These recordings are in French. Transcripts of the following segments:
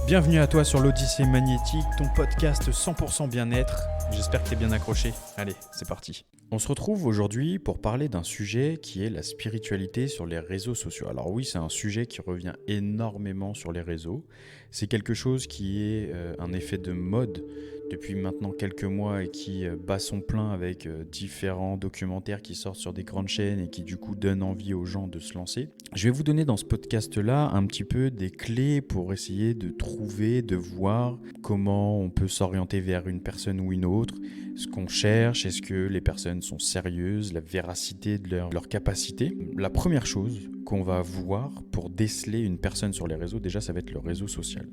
Bienvenue à toi sur l'Odyssée Magnétique, ton podcast 100% bien-être. J'espère que tu es bien accroché. Allez, c'est parti. On se retrouve aujourd'hui pour parler d'un sujet qui est la spiritualité sur les réseaux sociaux. Alors oui, c'est un sujet qui revient énormément sur les réseaux. C'est quelque chose qui est un effet de mode depuis maintenant quelques mois et qui bat son plein avec différents documentaires qui sortent sur des grandes chaînes et qui du coup donnent envie aux gens de se lancer. Je vais vous donner dans ce podcast-là un petit peu des clés pour essayer de trouver, de voir comment on peut s'orienter vers une personne ou une autre, ce qu'on cherche, est-ce que les personnes sont sérieuses, la véracité de leur capacité. La première chose qu'on va voir pour déceler une personne sur les réseaux, déjà ça va être le réseau social.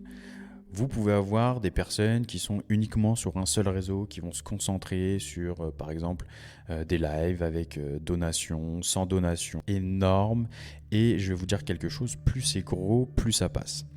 Vous pouvez avoir des personnes qui sont uniquement sur un seul réseau, qui vont se concentrer sur, par exemple, des lives avec donation, sans donation, énorme. Et je vais vous dire quelque chose, plus c'est gros, plus ça passe.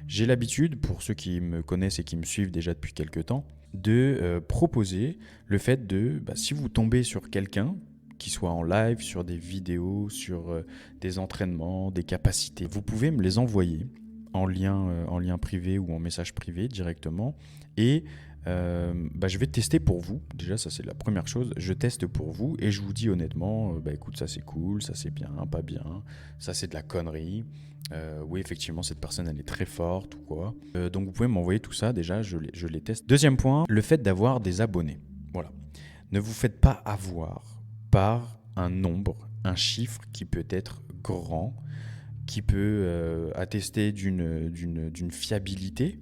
J'ai l'habitude, pour ceux qui me connaissent et qui me suivent déjà depuis quelques temps, de proposer le fait de, si vous tombez sur quelqu'un, qui soit en live, sur des vidéos, sur des entraînements, des capacités, vous pouvez me les envoyer en lien privé ou en message privé directement. Et je vais tester pour vous. Déjà, ça c'est la première chose. Je teste pour vous et je vous dis honnêtement, écoute, ça c'est cool, ça c'est bien, pas bien, ça c'est de la connerie. Oui, effectivement, cette personne elle est très forte ou quoi. Donc vous pouvez m'envoyer tout ça. Déjà, je les teste. Deuxième point, le fait d'avoir des abonnés. Voilà. Ne vous faites pas avoir par un nombre, un chiffre qui peut être grand, qui peut attester d'une fiabilité.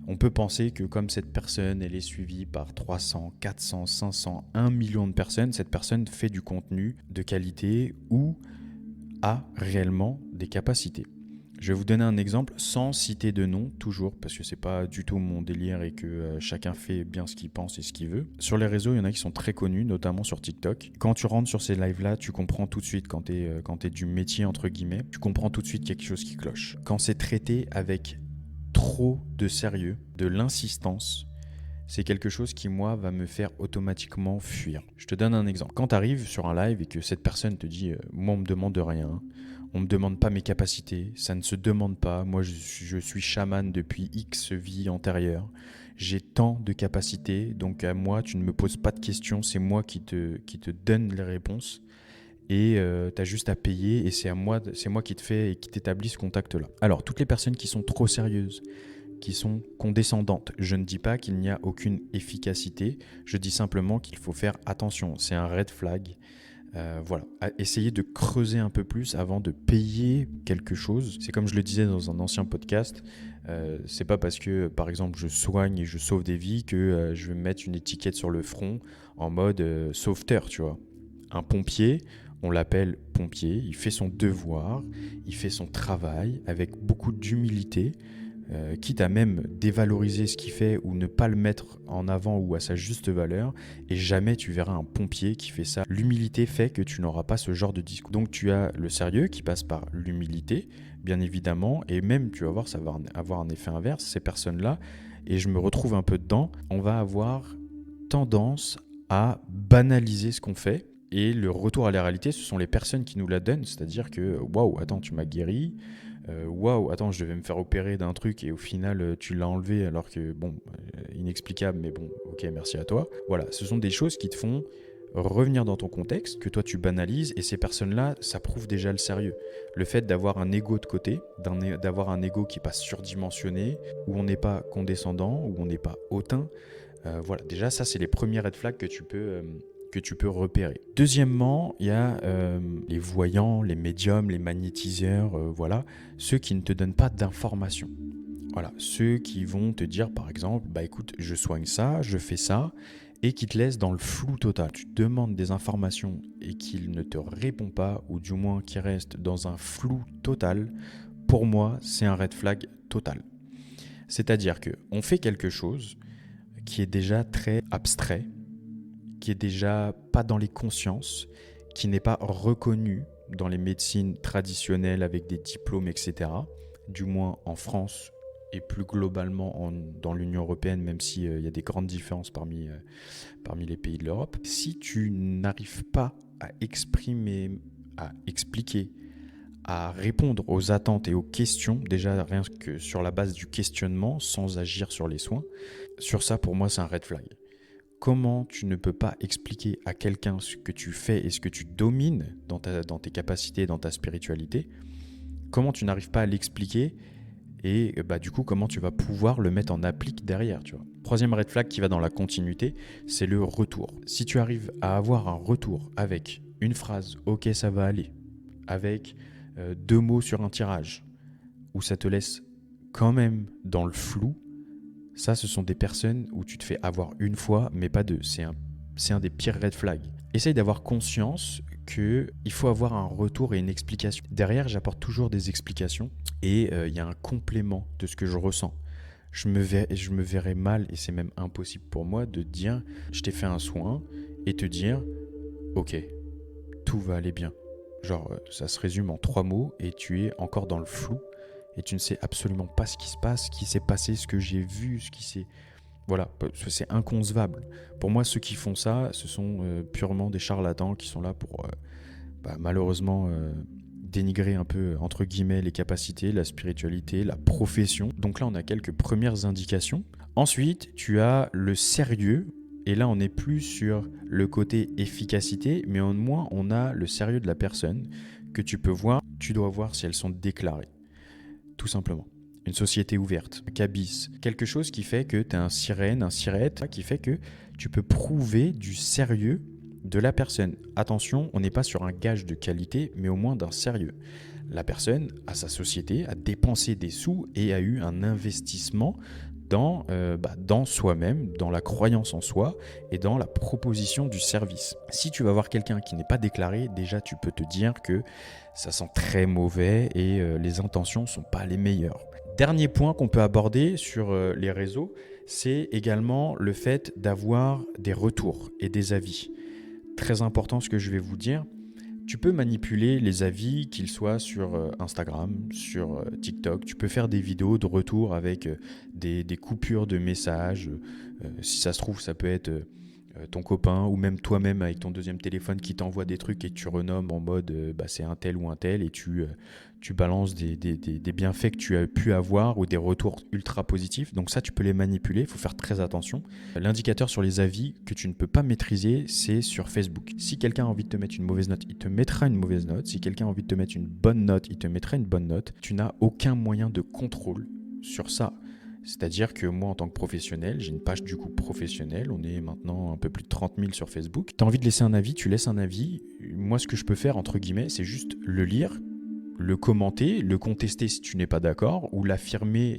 On peut penser que comme cette personne, elle est suivie par 300, 400, 500, 1 million de personnes, cette personne fait du contenu de qualité ou a réellement des capacités. Je vais vous donner un exemple sans citer de nom, toujours, parce que c'est pas du tout mon délire et que chacun fait bien ce qu'il pense et ce qu'il veut. Sur les réseaux, il y en a qui sont très connus, notamment sur TikTok. Quand tu rentres sur ces lives-là, tu comprends tout de suite, quand t'es du métier, entre guillemets, tu comprends tout de suite quelque chose qui cloche. Quand c'est traité avec trop de sérieux, de l'insistance, c'est quelque chose qui, moi, va me faire automatiquement fuir. Je te donne un exemple. Quand tu arrives sur un live et que cette personne te dit « Moi, on me demande rien, on me demande pas mes capacités, ça ne se demande pas, moi, je suis chaman depuis X vie antérieure, j'ai tant de capacités, donc à moi, tu ne me poses pas de questions, c'est moi qui te donne les réponses. » Et tu as juste à payer et c'est moi qui te fais et qui t'établit ce contact-là. Alors, toutes les personnes qui sont trop sérieuses, qui sont condescendantes. Je ne dis pas qu'il n'y a aucune efficacité, je dis simplement qu'il faut faire attention, c'est un red flag. Voilà, essayez de creuser un peu plus avant de payer quelque chose. C'est comme je le disais dans un ancien podcast, c'est pas parce que par exemple je soigne et je sauve des vies que je vais me mettre une étiquette sur le front en mode sauveteur, tu vois. Un pompier, on l'appelle pompier, il fait son devoir, il fait son travail avec beaucoup d'humilité. Quitte à même dévaloriser ce qu'il fait ou ne pas le mettre en avant ou à sa juste valeur, et jamais tu verras un pompier qui fait ça. L'humilité fait que tu n'auras pas ce genre de discours. Donc tu as le sérieux qui passe par l'humilité, bien évidemment, et même tu vas voir, ça va avoir un effet inverse. Ces personnes-là, et je me retrouve un peu dedans, on va avoir tendance à banaliser ce qu'on fait. Et le retour à la réalité, ce sont les personnes qui nous la donnent, c'est-à-dire que waouh, attends, tu m'as guéri, waouh, attends, je devais me faire opérer d'un truc et au final tu l'as enlevé alors que, inexplicable, mais bon, ok, merci à toi. Voilà, ce sont des choses qui te font revenir dans ton contexte, que toi tu banalises, et ces personnes-là, ça prouve déjà le sérieux. Le fait d'avoir un ego de côté, d'avoir un ego qui n'est pas surdimensionné, où on n'est pas condescendant, où on n'est pas hautain, voilà, déjà ça c'est les premiers red flags que tu peux repérer. Deuxièmement, il y a les voyants, les médiums, les magnétiseurs, voilà, ceux qui ne te donnent pas d'informations. Voilà, ceux qui vont te dire par exemple, écoute, je soigne ça, je fais ça, et qui te laissent dans le flou total. Tu demandes des informations et qu'il ne te répond pas, ou du moins qu'il reste dans un flou total, pour moi, c'est un red flag total. C'est-à-dire qu'on fait quelque chose qui est déjà très abstrait, qui est déjà pas dans les consciences, qui n'est pas reconnu dans les médecines traditionnelles avec des diplômes, etc. Du moins en France et plus globalement dans l'Union européenne, même s'il y a des grandes différences parmi les pays de l'Europe. Si tu n'arrives pas à exprimer, à expliquer, à répondre aux attentes et aux questions, déjà rien que sur la base du questionnement, sans agir sur les soins, sur ça, pour moi, c'est un red flag. Comment tu ne peux pas expliquer à quelqu'un ce que tu fais et ce que tu domines dans tes capacités, dans ta spiritualité, comment tu n'arrives pas à l'expliquer et du coup, comment tu vas pouvoir le mettre en applique derrière, tu vois. Troisième red flag qui va dans la continuité, c'est le retour. Si tu arrives à avoir un retour avec une phrase « Ok, ça va aller », avec 2 mots sur un tirage, où ça te laisse quand même dans le flou, ça, ce sont des personnes où tu te fais avoir une fois, mais pas deux. C'est un des pires red flags. Essaye d'avoir conscience qu'il faut avoir un retour et une explication. Derrière, j'apporte toujours des explications et il y a un complément de ce que je ressens. Je me verrais mal, et c'est même impossible pour moi, de dire « je t'ai fait un soin » et te dire « ok, tout va aller bien ». Genre, ça se résume en 3 mots et tu es encore dans le flou. Et tu ne sais absolument pas ce qui se passe, ce qui s'est passé, ce que j'ai vu, ce qui s'est... Voilà, c'est inconcevable. Pour moi, ceux qui font ça, ce sont purement des charlatans qui sont là pour, malheureusement, dénigrer un peu, entre guillemets, les capacités, la spiritualité, la profession. Donc là, on a quelques premières indications. Ensuite, tu as le sérieux. Et là, on n'est plus sur le côté efficacité, mais au moins, on a le sérieux de la personne que tu peux voir. Tu dois voir si elles sont déclarées. Tout simplement. Une société ouverte, un cabis, quelque chose qui fait que tu as un sirène, un sirette, qui fait que tu peux prouver du sérieux de la personne. Attention, on n'est pas sur un gage de qualité, mais au moins d'un sérieux. La personne a sa société, a dépensé des sous et a eu un investissement dans soi-même, dans la croyance en soi et dans la proposition du service. Si tu vas voir quelqu'un qui n'est pas déclaré, déjà tu peux te dire que ça sent très mauvais et les intentions ne sont pas les meilleures. Dernier point qu'on peut aborder sur les réseaux, c'est également le fait d'avoir des retours et des avis. Très important ce que je vais vous dire. Tu peux manipuler les avis, qu'ils soient sur Instagram, sur TikTok. Tu peux faire des vidéos de retour avec des coupures de messages. Si ça se trouve, ça peut être ton copain ou même toi-même avec ton deuxième téléphone qui t'envoie des trucs et que tu renommes en mode c'est un tel ou un tel et tu balances des bienfaits que tu as pu avoir ou des retours ultra positifs. Donc ça, tu peux les manipuler, il faut faire très attention. L'indicateur sur les avis que tu ne peux pas maîtriser, c'est sur Facebook. Si quelqu'un a envie de te mettre une mauvaise note, il te mettra une mauvaise note. Si quelqu'un a envie de te mettre une bonne note, il te mettra une bonne note. Tu n'as aucun moyen de contrôle sur ça. C'est-à-dire que moi, en tant que professionnel, j'ai une page du coup professionnelle. On est maintenant un peu plus de 30 000 sur Facebook. Tu as envie de laisser un avis, tu laisses un avis. Moi, ce que je peux faire, entre guillemets, c'est juste le lire, le commenter, le contester si tu n'es pas d'accord, ou l'affirmer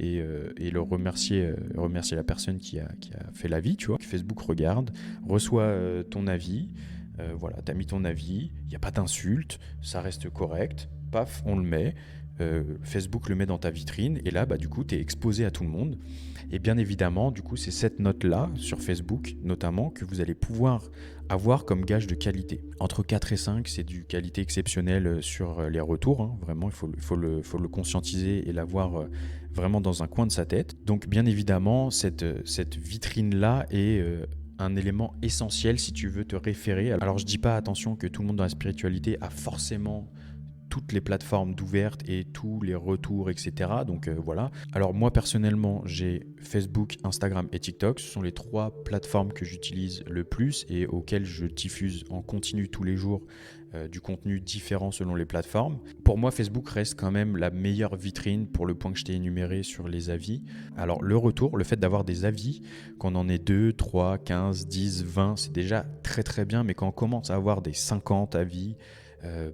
et le remercier la personne qui a fait l'avis, tu vois. Facebook regarde, reçoit ton avis, voilà, tu as mis ton avis, il n'y a pas d'insulte, ça reste correct, paf, on le met. Facebook le met dans ta vitrine et là du coup tu es exposé à tout le monde et bien évidemment du coup c'est cette note là sur Facebook notamment que vous allez pouvoir avoir comme gage de qualité. Entre 4 et 5 c'est du qualité exceptionnelle sur les retours, hein. Vraiment il faut le conscientiser et l'avoir vraiment dans un coin de sa tête. Donc bien évidemment cette vitrine là est un élément essentiel si tu veux te référer. Alors je dis pas attention que tout le monde dans la spiritualité a forcément toutes les plateformes d'ouverte et tous les retours, etc. Donc voilà. Alors moi personnellement, j'ai Facebook, Instagram et TikTok. Ce sont les 3 plateformes que j'utilise le plus et auxquelles je diffuse en continu tous les jours du contenu différent selon les plateformes. Pour moi, Facebook reste quand même la meilleure vitrine pour le point que je t'ai énuméré sur les avis. Alors le retour, le fait d'avoir des avis, qu'on en ait 2, 3, 15, 10, 20, c'est déjà très très bien. Mais quand on commence à avoir des 50 avis,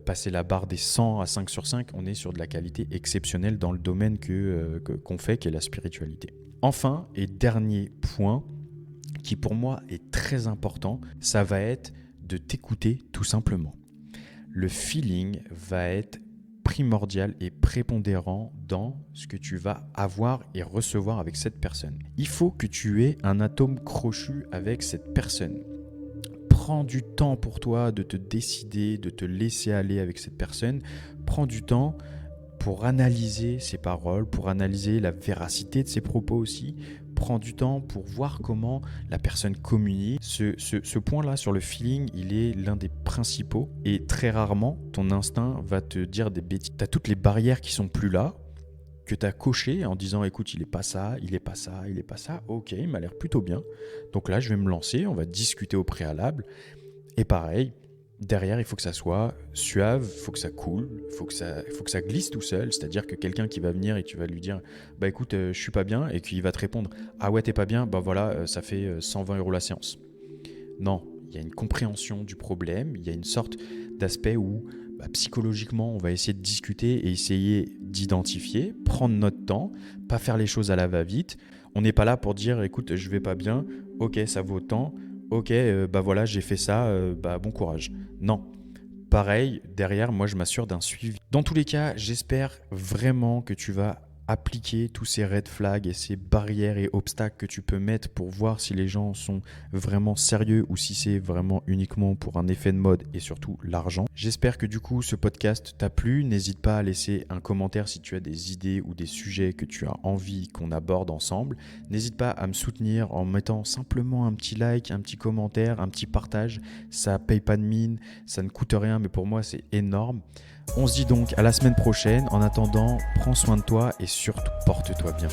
passer la barre des 100 à 5 sur 5, on est sur de la qualité exceptionnelle dans le domaine qu'on fait, qui est la spiritualité. Enfin, et dernier point, qui pour moi est très important, ça va être de t'écouter tout simplement. Le feeling va être primordial et prépondérant dans ce que tu vas avoir et recevoir avec cette personne. Il faut que tu aies un atome crochu avec cette personne. Prends du temps pour toi de te décider, de te laisser aller avec cette personne. Prends du temps pour analyser ses paroles, pour analyser la véracité de ses propos aussi. Prends du temps pour voir comment la personne communique. Ce point-là sur le feeling, il est l'un des principaux. Et très rarement, ton instinct va te dire des bêtises. Tu as toutes les barrières qui sont plus là, que tu as cochées en disant écoute, il est pas ça, il est pas ça, il est pas ça. Ok, il m'a l'air plutôt bien. Donc là, je vais me lancer, on va discuter au préalable. Et pareil, derrière, il faut que ça soit suave, il faut que ça coule, il faut que ça glisse tout seul. C'est-à-dire que quelqu'un qui va venir et tu vas lui dire « Bah écoute, je suis pas bien » et qu'il va te répondre « Ah ouais, t'es pas bien, bah voilà, ça fait 120 € la séance. » Non, il y a une compréhension du problème, il y a une sorte d'aspect où psychologiquement, on va essayer de discuter et essayer d'identifier, prendre notre temps, pas faire les choses à la va-vite. On n'est pas là pour dire « Écoute, je vais pas bien, ok, ça vaut tant. » Ok, bah voilà, j'ai fait ça, bah bon courage. Non. Pareil, derrière, moi je m'assure d'un suivi. Dans tous les cas, j'espère vraiment que tu vas appliquer tous ces red flags et ces barrières et obstacles que tu peux mettre pour voir si les gens sont vraiment sérieux ou si c'est vraiment uniquement pour un effet de mode et surtout l'argent. J'espère que du coup ce podcast t'a plu. N'hésite pas à laisser un commentaire si tu as des idées ou des sujets que tu as envie qu'on aborde ensemble. N'hésite pas à me soutenir en mettant simplement un petit like, un petit commentaire, un petit partage. Ça paye pas de mine, ça ne coûte rien, mais pour moi c'est énorme. On se dit donc à la semaine prochaine. En attendant, prends soin de toi et surtout porte-toi bien.